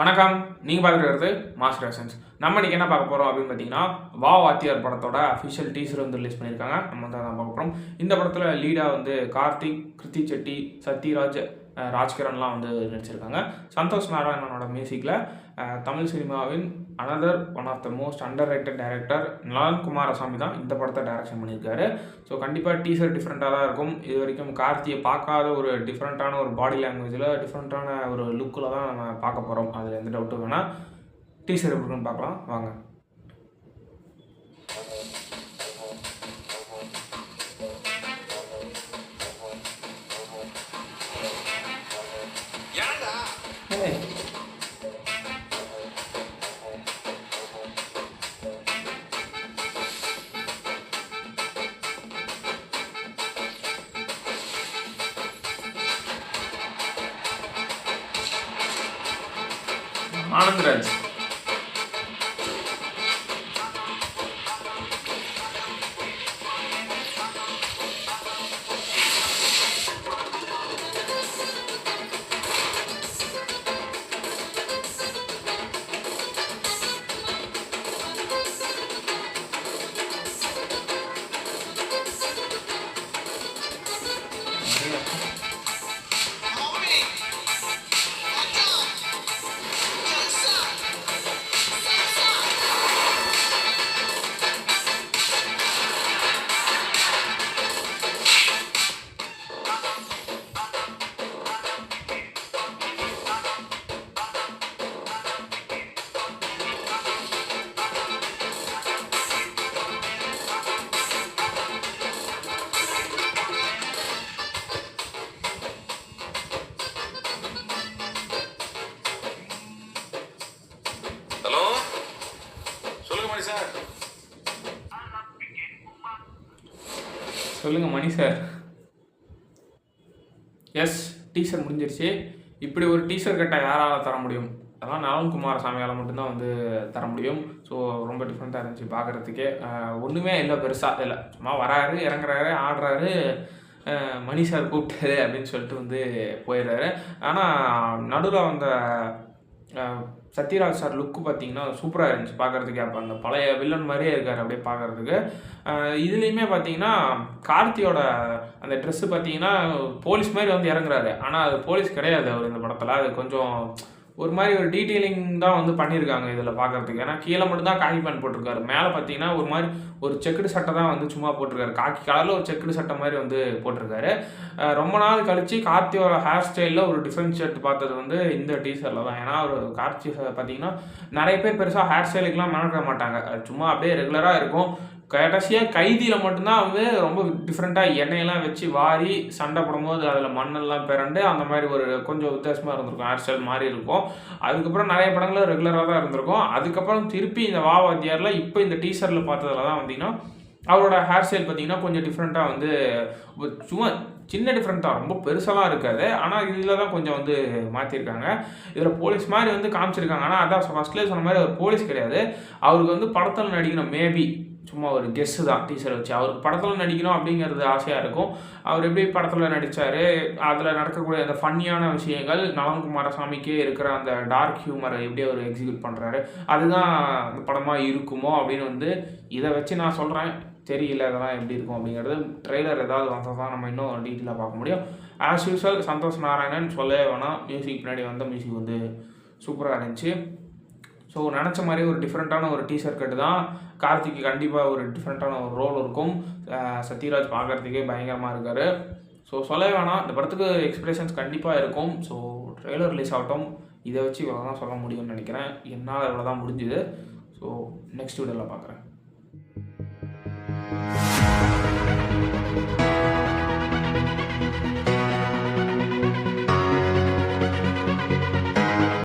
வணக்கம். நீங்கள் பார்க்குறது மாஸ்டர் ரெசன்ஸ். நம்ம இன்றைக்கி என்ன பார்க்க போகிறோம் அப்படின்னு பார்த்தீங்கன்னா, வா வாத்தியார் படத்தோட அஃபிஷியல் டீசர் வந்து ரிலீஸ் பண்ணியிருக்காங்க. நம்ம வந்து அதான் பார்க்க போகிறோம். இந்த படத்தில் லீடாக வந்து கார்த்திக், கிருத்தி செட்டி, சத்யராஜ், ராஜ்கிரன்லாம் வந்து நடிச்சிருக்காங்க. சந்தோஷ் நாராயணனோட மியூசிக்கில் தமிழ் சினிமாவின் another one of the most underrated director Nalan Kumarasamy தான் இந்த படத்தை டைரக்ஷன் பண்ணியிருக்காரு. ஸோ கண்டிப்பாக டீசர் டிஃப்ரெண்ட்டாக தான் இருக்கும். இது வரைக்கும் கார்த்தியை பார்க்காத ஒரு டிஃப்ரெண்ட்டான ஒரு பாடி லாங்குவேஜில் டிஃப்ரெண்ட்டான ஒரு லுக்கில் தான் நம்ம பார்க்க போகிறோம். அதில் எந்த டவுட்டும் வேணால். டீசர் எப்படி இருக்குன்னு பார்க்கலாம் வாங்க. ஆனந்த்ராஜ் சொல்லுங்க மணி சார். எஸ், டீசர் முடிஞ்சிருச்சு. இப்படி ஒரு டீசர் கட்டாக யாரால் தர முடியும்? அதெல்லாம் நலன் குமாரசாமியால் மட்டும்தான் வந்து தர முடியும். ஸோ ரொம்ப டிஃப்ரெண்ட்டாக இருந்துச்சு பார்க்குறதுக்கே. ஒன்றுமே இல்லை, பெருசாக இல்லை. சும்மா வராரு, இறங்குறாரு, ஆடுறாரு, மணி சார் கூப்பிட்டாரு அப்படின்னு சொல்லிட்டு வந்து போயிடுறாரு. ஆனால் நடுவில் வந்த சத்யராஜ் சார் லுக்கு பார்த்தீங்கன்னா சூப்பராக இருந்துச்சு பார்க்குறதுக்கு. அப்போ அந்த பழைய வில்லன் மாதிரியே இருக்கார் அப்படியே பார்க்குறதுக்கு. இதுலேயுமே பார்த்தீங்கன்னா கார்த்தியோட அந்த ட்ரெஸ்ஸு பார்த்தீங்கன்னா போலீஸ் மாதிரி வந்து இறங்குறாரு. ஆனால் அது போலீஸ் கிடையாது அவர் இந்த படத்தில். அது கொஞ்சம் ஒரு மாதிரி ஒரு டீட்டெயிலிங் தான் வந்து பண்ணியிருக்காங்க இதில் பார்க்குறதுக்கு. ஏன்னா கீழே மட்டும்தான் காக்கி பேண்ட் போட்டிருக்காரு. மேலே பார்த்தீங்கன்னா ஒரு மாதிரி ஒரு செக்குடு சட்டை தான் வந்து சும்மா போட்டிருக்காரு. காக்கி கலரில் ஒரு செக்குடு சட்டை மாதிரி வந்து போட்டிருக்காரு. ரொம்ப நாள் கழித்து கார்த்தியோட ஹேர் ஸ்டைலில் ஒரு டிஃப்ரெண்ட் ஷர்ட் பார்த்தது வந்து இந்த டீசரில் தான். ஏன்னா ஒரு கார்த்தி பார்த்தீங்கன்னா நிறைய பேர் பெருசாக ஹேர் ஸ்டைலுக்குலாம் மெனக்கிட மாட்டாங்க. சும்மா அப்படியே ரெகுலராக இருக்கும். கடைசியாக கைதியில் மட்டும்தான் வந்து ரொம்ப டிஃப்ரெண்ட்டாக எண்ணெயெல்லாம் வச்சு வாரி சண்டை போடும்போது அதில் மண்ணெல்லாம் பிறண்டு அந்த மாதிரி ஒரு கொஞ்சம் வித்தியாசமாக இருந்திருக்கும். ஹேர் ஸ்டைல் மாதிரி இருக்கும். அதுக்கப்புறம் நிறைய படங்களில் ரெகுலராக தான் இருந்திருக்கும். அதுக்கப்புறம் திருப்பி இந்த வா வாத்தியாரில் இப்போ இந்த டீசரில் பார்த்ததில் தான் வந்தீங்கன்னா அவரோட ஹேர் ஸ்டைல் பார்த்தீங்கன்னா கொஞ்சம் டிஃப்ரெண்ட்டாக வந்து சும்மா சின்ன டிஃப்ரெண்ட் தான், ரொம்ப பெருசெல்லாம் இருக்காது. ஆனால் இதில் தான் கொஞ்சம் வந்து மாற்றிருக்காங்க. இதில் போலீஸ் மாதிரி வந்து காமிச்சிருக்காங்க. ஆனால் அதான் ஃபஸ்ட்லேயே சொன்ன மாதிரி அவர் போலீஸ் கிடையாது. அவருக்கு வந்து படத்தில் நடிக்கணும், மேபி சும்மா ஒரு கெஸ்ஸு தான் டீசர் வச்சு. அவருக்கு படத்தில் நடிக்கணும் அப்படிங்கிறது ஆசையாக இருக்கும். அவர் எப்படி படத்தில் நடித்தார், அதில் நடக்கக்கூடிய அந்த ஃபன்னியான விஷயங்கள், நலன் குமாரசாமிக்கே இருக்கிற அந்த டார்க் ஹியூமரை எப்படி அவர் எக்ஸிக்யூட் பண்ணுறாரு, அதுதான் அந்த படமாக இருக்குமோ அப்படின்னு வந்து இதை வச்சு நான் சொல்கிறேன். தெரியல அதெல்லாம் எப்படி இருக்கும் அப்படிங்கிறது. ட்ரெய்லர் ஏதாவது வந்தால் தான் நம்ம இன்னும் டீட்டெயிலாக பார்க்க முடியும். ஆஸ் யூஸ்வல் சந்தோஷ் நாராயணன் சொல்லவே வேணாம். மியூசிக் பின்னாடி வந்த மியூசிக் வந்து சூப்பராக இருந்துச்சு. ஸோ நினச்ச மாதிரி ஒரு டிஃப்ரெண்ட்டான ஒரு டீசர் கட்டு தான். கார்த்திக்கு கண்டிப்பாக ஒரு டிஃப்ரெண்ட்டான ஒரு ரோல் இருக்கும். சத்யராஜ் பார்க்குறதுக்கே பயங்கரமாக இருக்கார். ஸோ சொல்லவே வேணாம், இந்த படத்துக்கு எக்ஸ்பிரஷன்ஸ் கண்டிப்பாக இருக்கும். ஸோ ட்ரெய்லர் ரிலீஸ் ஆகட்டும். இதை வச்சு இவ்வளோ தான் சொல்ல முடியும்னு நினைக்கிறேன். என்னால் இவ்வளோ தான் முடிஞ்சுது. ஸோ நெக்ஸ்ட் வீடியோவில் பார்க்குறேன்.